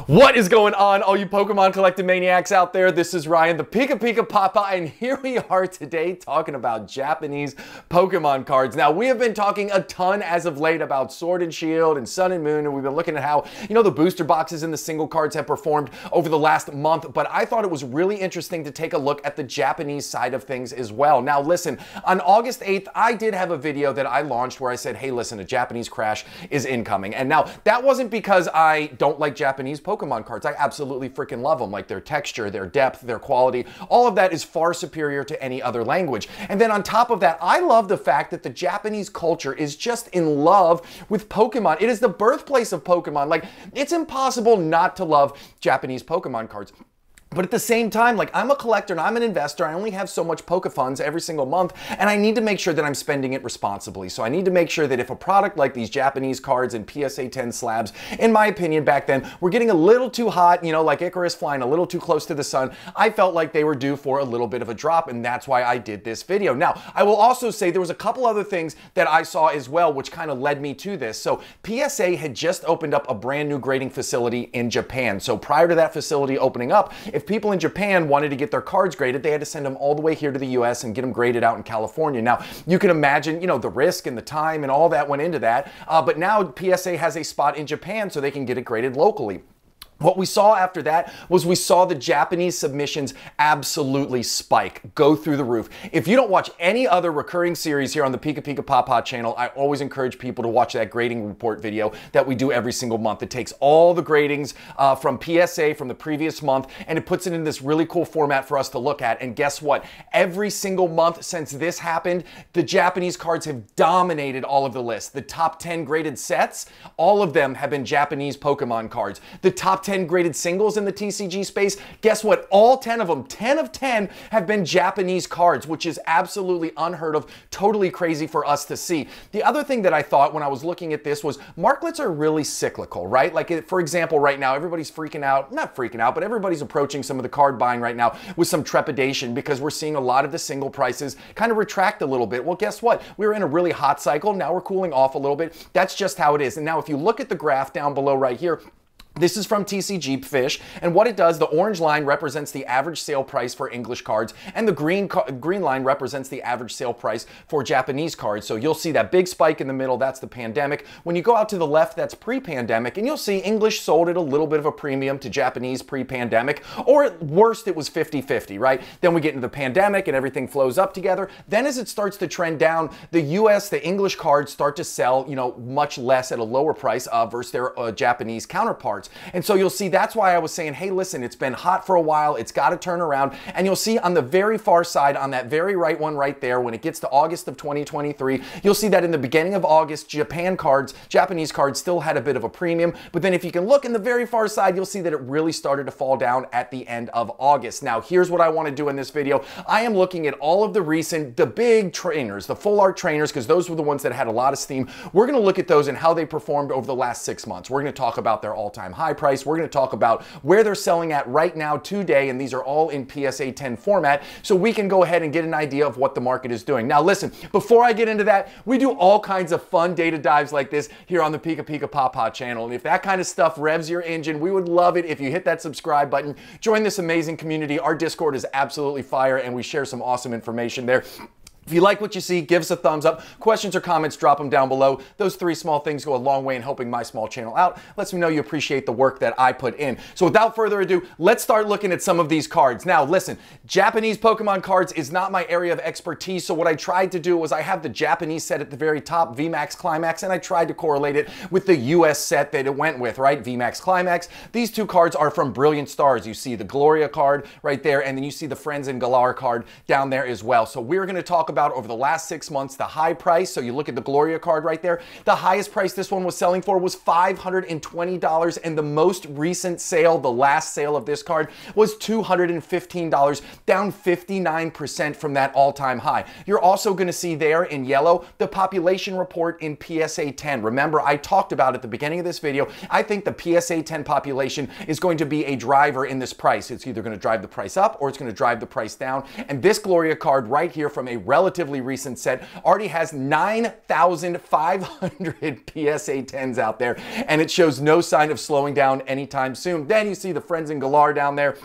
What is going on, all you Pokemon collecting maniacs out there? This is Ryan, the PikaPikaPaPa, and here we are today talking about Japanese Pokemon cards. Now, we have been talking a ton as of late about Sword and Shield and Sun and Moon, and we've been looking at how, the booster boxes and the single cards have performed over the last month, but I thought it was really interesting to take a look at the Japanese side of things as well. Now, listen, on August 8th, I did have a video that I launched where I said, hey, listen, a Japanese crash is incoming. And now, that wasn't because I don't like Japanese Pokemon cards. I absolutely freaking love them. Like their texture, their depth, their quality, all of that is far superior to any other language. And then on top of that, I love the fact that the Japanese culture is just in love with Pokemon. It is the birthplace of Pokemon. Like, it's impossible not to love Japanese Pokemon cards. But at the same time, like, I'm a collector and I'm an investor. I only have so much Pokefunds every single month, and I need to make sure that I'm spending it responsibly. So I need to make sure that if a product like these Japanese cards and PSA 10 slabs, in my opinion back then, were getting a little too hot, like Icarus flying a little too close to the sun, I felt like they were due for a little bit of a drop, and that's why I did this video. Now, I will also say there was a couple other things that I saw as well, which kind of led me to this. So PSA had just opened up a brand new grading facility in Japan. So prior to that facility opening up, if people in Japan wanted to get their cards graded, they had to send them all the way here to the US and get them graded out in California. Now, you can imagine, the risk and the time and all that went into that. But now PSA has a spot in Japan so they can get it graded locally. What we saw after that was we saw the Japanese submissions absolutely spike, go through the roof. If you don't watch any other recurring series here on the PikaPikaPaPa channel, I always encourage people to watch that grading report video that we do every single month. It takes all the gradings from PSA from the previous month, and it puts it in this really cool format for us to look at. And guess what? Every single month since this happened, the Japanese cards have dominated all of the lists. The top 10 graded sets, all of them have been Japanese Pokemon cards. The top 10 graded singles in the TCG space, guess what? All 10 of them, 10 of 10 have been Japanese cards, which is absolutely unheard of, totally crazy for us to see. The other thing that I thought when I was looking at this was marklets are really cyclical, right? Like, for example, right now, everybody's freaking out, not freaking out, but everybody's approaching some of the card buying right now with some trepidation because we're seeing a lot of the single prices kind of retract a little bit. Well, guess what? We were in a really hot cycle. Now we're cooling off a little bit. That's just how it is. And now if you look at the graph down below right here, this is from TCG Fish, and what it does, the orange line represents the average sale price for English cards, and the green line represents the average sale price for Japanese cards. So you'll see that big spike in the middle, that's the pandemic. When you go out to the left, that's pre-pandemic, and you'll see English sold at a little bit of a premium to Japanese pre-pandemic, or at worst, it was 50-50, right? Then we get into the pandemic and everything flows up together. Then as it starts to trend down, the US, the English cards start to sell, much less at a lower price versus their Japanese counterparts. And so you'll see that's why I was saying, hey, listen, it's been hot for a while. It's got to turn around. And you'll see on the very far side, on that very right one right there, when it gets to August of 2023, you'll see that in the beginning of August, Japanese cards still had a bit of a premium. But then if you can look in the very far side, you'll see that it really started to fall down at the end of August. Now, here's what I want to do in this video. I am looking at all of the big trainers, the full art trainers, because those were the ones that had a lot of steam. We're going to look at those and how they performed over the last 6 months. We're going to talk about their all-time high price. We're going to talk about where they're selling at right now today, and these are all in PSA 10 format, so we can go ahead and get an idea of what the market is doing. Now listen, before I get into that, we do all kinds of fun data dives like this here on the PikaPikaPaPa channel, and if that kind of stuff revs your engine, we would love it if you hit that subscribe button, join this amazing community. Our Discord is absolutely fire, and we share some awesome information there. If you like what you see, give us a thumbs up. Questions or comments, drop them down below. Those 3 small things go a long way in helping my small channel out. Lets me know you appreciate the work that I put in. So without further ado, let's start looking at some of these cards. Now listen, Japanese Pokemon cards is not my area of expertise, so what I tried to do was I have the Japanese set at the very top, VMAX Climax, and I tried to correlate it with the US set that it went with, right? VMAX Climax. These 2 cards are from Brilliant Stars. You see the Gloria card right there, and then you see the Friends and Galar card down there as well. So we're going to talk about over the last 6 months, the high price. So you look at the Gloria card right there. The highest price this one was selling for was $520, and the most recent sale, the last sale of this card, was $215, down 59% from that all-time high. You're also going to see there in yellow the population report in PSA 10. Remember, I talked about at the beginning of this video, I think the PSA 10 population is going to be a driver in this price. It's either going to drive the price up or it's going to drive the price down. And this Gloria card right here from a relative relatively recent set, already has 9,500 PSA 10s out there, and it shows no sign of slowing down anytime soon. Then you see the Friends and Galar down there.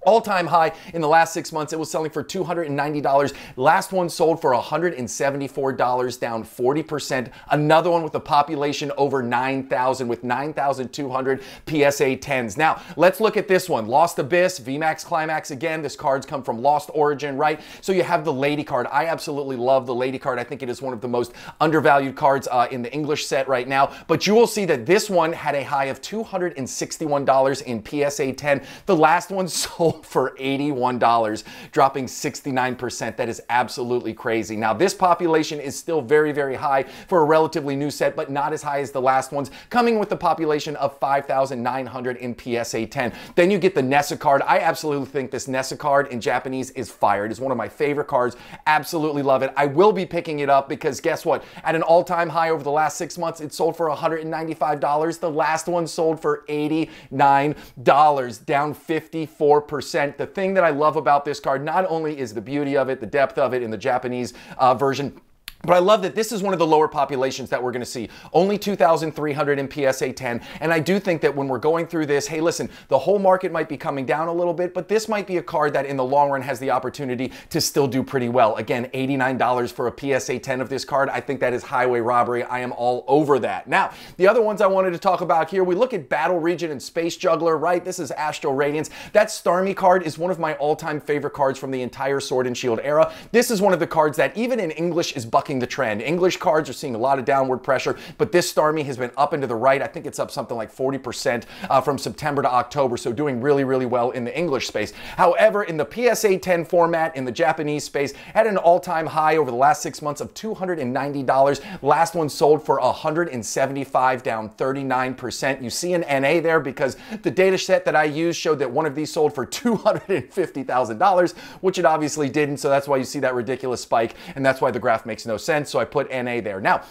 All-time high in the last 6 months. It was selling for $290. Last one sold for $174, down 40%. Another one with a population over 9,000 with 9,200 PSA 10s. Now, let's look at this one. Lost Abyss, VMAX Climax again. This card's come from Lost Origin, right? So you have the Lady card. I absolutely love the Lady card. I think it is one of the most undervalued cards in the English set right now. But you will see that this one had a high of $261 in PSA 10. The last one sold for $81, dropping 69%. That is absolutely crazy. Now, this population is still very, very high for a relatively new set, but not as high as the last ones, coming with a population of 5,900 in PSA 10. Then you get the Nessa card. I absolutely think this Nessa card in Japanese is fire. It is one of my favorite cards. Absolutely love it. I will be picking it up because guess what? At an all-time high over the last 6 months, it sold for $195. The last one sold for $89, down 54%. The thing that I love about this card not only is the beauty of it, the depth of it in the Japanese version, but I love that this is one of the lower populations that we're going to see. Only 2,300 in PSA 10. And I do think that when we're going through this, hey, listen, the whole market might be coming down a little bit, but this might be a card that in the long run has the opportunity to still do pretty well. Again, $89 for a PSA 10 of this card. I think that is highway robbery. I am all over that. Now, the other ones I wanted to talk about here, we look at Battle Region and Space Juggler, right? This is Astral Radiance. That Starmie card is one of my all-time favorite cards from the entire Sword and Shield era. This is one of the cards that even in English is bucking the trend. English cards are seeing a lot of downward pressure, but this Starmie has been up and to the right. I think it's up something like 40% from September to October, so doing really, really well in the English space. However, in the PSA 10 format, in the Japanese space, had an all-time high over the last 6 months of $290. Last one sold for $175, down 39%. You see an NA there because the data set that I used showed that one of these sold for $250,000, which it obviously didn't, so that's why you see that ridiculous spike, and that's why the graph makes no sense. So I put NA there. Now,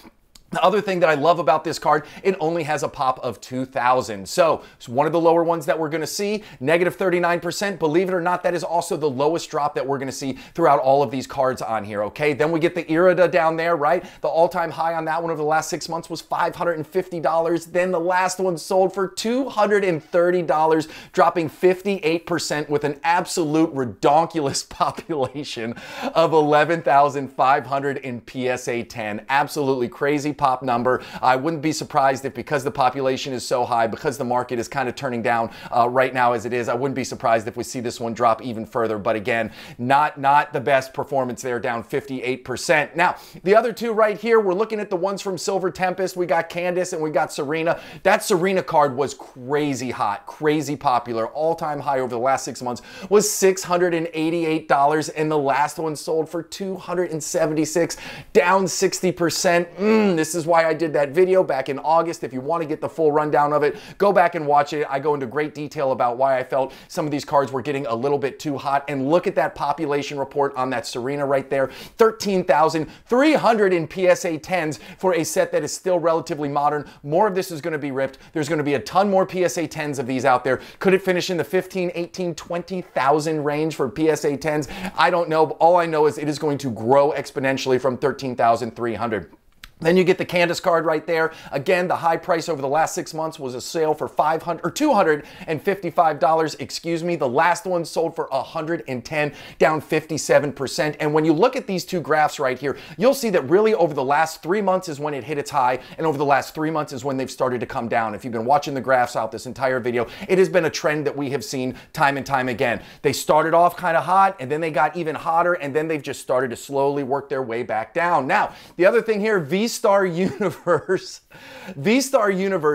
the other thing that I love about this card, it only has a pop of 2,000. So it's one of the lower ones that we're going to see, negative 39%. Believe it or not, that is also the lowest drop that we're going to see throughout all of these cards on here, okay? Then we get the Irida down there, right? The all-time high on that one over the last 6 months was $550. Then the last one sold for $230, dropping 58% with an absolute redonkulous population of 11,500 in PSA 10. Absolutely crazy pop number. I wouldn't be surprised if, because the population is so high, because the market is kind of turning down right now as it is, I wouldn't be surprised if we see this one drop even further. But again, not the best performance there, down 58%. Now, the other two right here, we're looking at the ones from Silver Tempest. We got Candace and we got Serena. That Serena card was crazy hot, crazy popular. All-time high over the last 6 months was $688, and the last one sold for $276, down 60%. This is why I did that video back in August. If you want to get the full rundown of it, go back and watch it. I go into great detail about why I felt some of these cards were getting a little bit too hot. And look at that population report on that Serena right there. 13,300 in PSA 10s for a set that is still relatively modern. More of this is going to be ripped. There's going to be a ton more PSA 10s of these out there. Could it finish in the 15, 18, 20,000 range for PSA 10s? I don't know. But all I know is it is going to grow exponentially from 13,300. Then you get the Candace card right there. Again, the high price over the last 6 months was a sale for $255, excuse me. The last one sold for $110, down 57%. And when you look at these two graphs right here, you'll see that really over the last 3 months is when it hit its high, and over the last 3 months is when they've started to come down. If you've been watching the graphs out this entire video, it has been a trend that we have seen time and time again. They started off kind of hot, and then they got even hotter, and then they've just started to slowly work their way back down. Now, the other thing here, V-Star Universe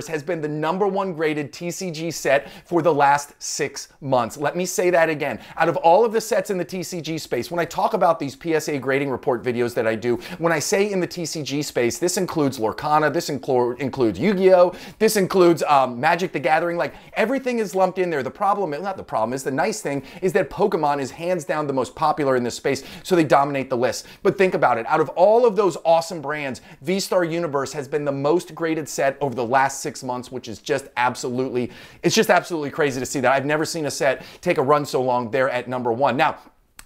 has been the #1 graded TCG set for the last 6 months. Let me say that again. Out of all of the sets in the TCG space, when I talk about these PSA grading report videos that I do, when I say in the TCG space, this includes Lorcana, this includes Yu-Gi-Oh!, this includes Magic the Gathering, like everything is lumped in there. The problem, not the problem, is the nice thing is that Pokemon is hands down the most popular in this space, so they dominate the list. But think about it. Out of all of those awesome brands, V-Star Universe has been the most graded set over the last 6 months, which is just absolutely, it's just absolutely crazy to see that. I've never seen a set take a run so long there at #1. Now,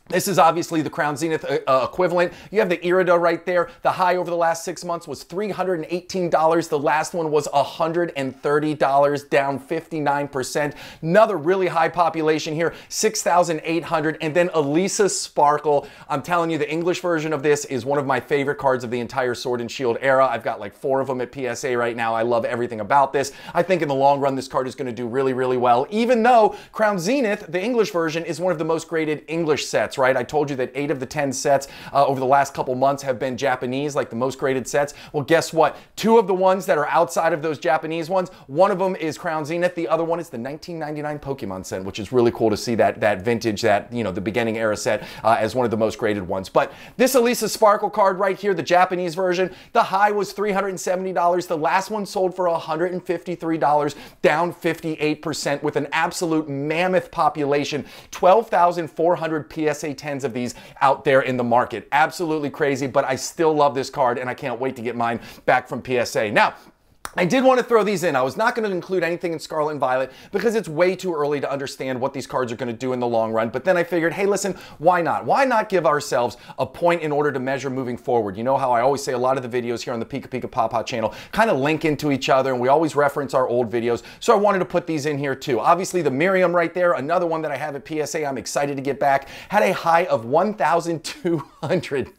This is obviously the Crown Zenith equivalent. You have the Irida right there. The high over the last 6 months was $318. The last one was $130, down 59%. Another really high population here, 6,800. And then Elisa Sparkle. I'm telling you, the English version of this is one of my favorite cards of the entire Sword and Shield era. I've got like 4 of them at PSA right now. I love everything about this. I think in the long run, this card is going to do really, really well, even though Crown Zenith, the English version, is one of the most graded English sets, right? I told you that 8 of the 10 sets over the last couple months have been Japanese, like the most graded sets. Well, guess what? 2 of the ones that are outside of those Japanese ones, one of them is Crown Zenith, the other one is the 1999 Pokemon set, which is really cool to see that vintage, that, you know, the beginning era set as one of the most graded ones. But this Elisa Sparkle card right here, the Japanese version, the high was $370. The last one sold for $153, down 58% with an absolute mammoth population, 12,400 PSA 10s of these out there in the market. Absolutely crazy, but I still love this card and I can't wait to get mine back from PSA. Now, I did want to throw these in. I was not going to include anything in Scarlet and Violet because it's way too early to understand what these cards are going to do in the long run. But then I figured, hey, listen, why not? Why not give ourselves a point in order to measure moving forward? You know how I always say a lot of the videos here on the PikaPikaPaPa channel kind of link into each other, and we always reference our old videos. So I wanted to put these in here too. Obviously, the Miriam right there, another one that I have at PSA, I'm excited to get back, had a high of $1,200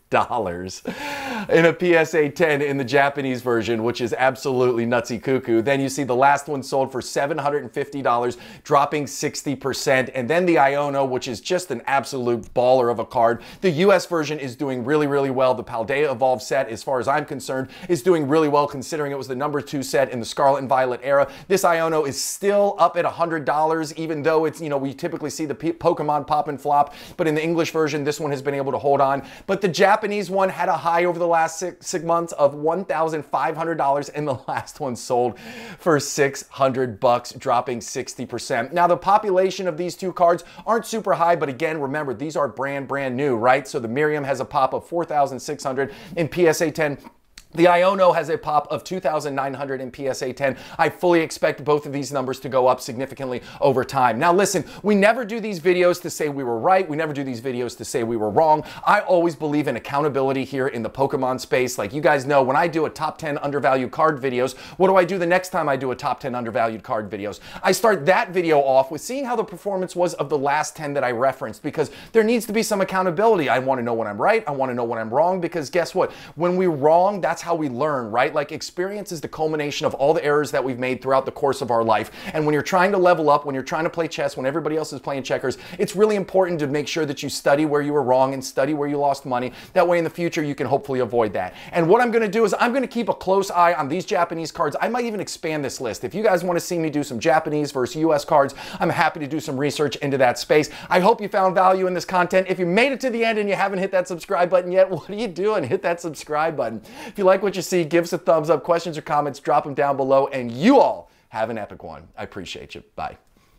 in a PSA 10 in the Japanese version, which is absolutely nutsy cuckoo. Then you see the last one sold for $750, dropping 60%. And then the Iono, which is just an absolute baller of a card. The US version is doing really, really well. The Paldea Evolved set, as far as I'm concerned, is doing really well considering it was the #2 set in the Scarlet and Violet era. This Iono is still up at $100, even though it's, you know, we typically see the Pokemon pop and flop, but in the English version, this one has been able to hold on. But the Japanese one had a high over the last six months of $1,500, and the last one sold for $600, dropping 60%. Now, the population of these 2 cards aren't super high, but again, remember, these are brand new, right? So the Miriam has a pop of 4,600 in PSA 10. The Iono has a pop of 2,900 in PSA 10. I fully expect both of these numbers to go up significantly over time. Now listen, we never do these videos to say we were right. We never do these videos to say we were wrong. I always believe in accountability here in the Pokemon space. Like you guys know, when I do a top 10 undervalued card videos, what do I do the next time I do a top 10 undervalued card videos? I start that video off with seeing how the performance was of the last 10 that I referenced, because there needs to be some accountability. I want to know when I'm right. I want to know when I'm wrong, because guess what? When we're wrong, that's how we learn, right? Like, experience is the culmination of all the errors that we've made throughout the course of our life. And when you're trying to level up, when you're trying to play chess, when everybody else is playing checkers, it's really important to make sure that you study where you were wrong and study where you lost money. That way in the future, you can hopefully avoid that. And what I'm going to do is I'm going to keep a close eye on these Japanese cards. I might even expand this list. If you guys want to see me do some Japanese versus US cards, I'm happy to do some research into that space. I hope you found value in this content. If you made it to the end and you haven't hit that subscribe button yet, what are you doing? Hit that subscribe button. If you like what you see, give us a thumbs up. Questions or comments, drop them down below. And you all have an epic one. I appreciate you. Bye.